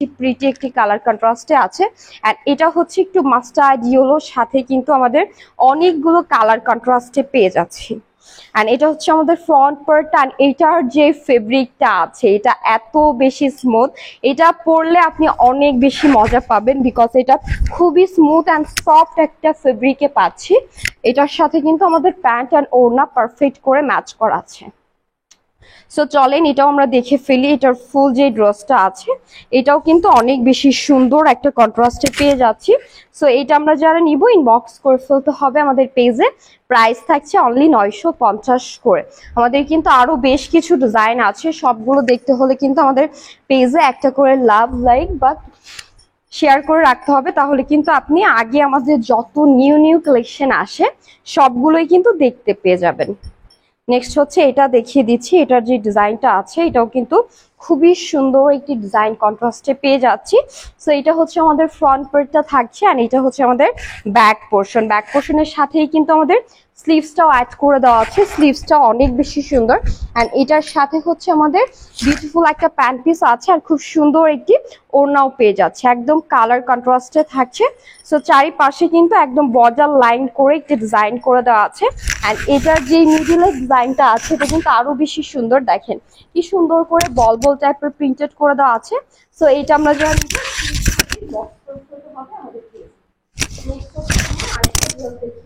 Pretty একটি colour কন্ট্রাস্টে আছে। And এটা হচ্ছে একটু মাস্টার্ড ইয়েলোর সাথে কিন্তু আমাদের অনেকগুলো কালার কন্ট্রাস্টে পেয়ে যাচ্ছি। অ্যান্ড এটা হচ্ছে আমাদের ফ্রন্ট পার্ট। অ্যান্ড এটার যে ফেব্রিকটা আছে এটা এত বেশি স্মুথ, এটা পরলে আপনি অনেক বেশি মজা পাবেন, বিকজ এটা খুবই স্মুথ অ্যান্ড সফট একটা ফেব্রিকে পাচ্ছি। এটার সাথে কিন্তু আমাদের প্যান্ট অ্যান্ড ওড়না পারফেক্ট করে ম্যাচ করা আছে। সো চলেন এটাও আমরা দেখে ফেলি। এটার ফুল যে ড্রেসটা আছে এটাও কিন্তু অনেক বেশি সুন্দর একটা কন্ট্রাস্টে পেয়ে যাচ্ছি। সো এটা আমরা যারা নিব ইনবক্স করে ফেলতে হবে আমাদের পেজে। প্রাইস থাকছে অনলি 950 করে। আমাদের কিন্তু আরো বেশ কিছু ডিজাইন আছে, সবগুলো দেখতে হলে কিন্তু আমাদের পেজে একটা করে লাভ লাইক বা শেয়ার করে রাখতে হবে, তাহলে কিন্তু আপনি আগে আমাদের যত নিউ নিউ কালেকশন আসে সবগুলোই কিন্তু দেখতে পেয়ে যাবেন। নেক্সট হচ্ছে এটা দেখিয়ে দিচ্ছি। এটার যে ডিজাইনটা আছে এটাও কিন্তু খুবই সুন্দর একটি ডিজাইন কন্ট্রাস্টে পেয়ে যাচ্ছি। সো এটা হচ্ছে আমাদের ফ্রন্ট পার্টটা থাকছে, আর এটা হচ্ছে আমাদের ব্যাক পোর্শন। ব্যাক পোর্শনের সাথেই কিন্তু আমাদের স্লিভসটাও অ্যাড করে দেওয়া আছে। স্লিভসটা অনেক বেশি সুন্দর। অ্যান্ড এটার সাথে হচ্ছে আমাদের বিউটিফুল একটা প্যান্ট পিস আছে, আর খুব সুন্দর একটি ওড়নাও পেয়ে যাচ্ছে, একদম কালার কন্ট্রাস্টে থাকছে। সো চারিপাশে কিন্তু একদম বর্ডার লাইন করে একটি ডিজাইন করে দেওয়া আছে। অ্যান্ড এটার যে মিডিলের ডিজাইনটা আছে এটা কিন্তু আরো বেশি সুন্দর। দেখেন কি সুন্দর করে বল বল টাইপের প্রিন্টেড করে দেওয়া আছে। সো এটা আমরা যারা নিব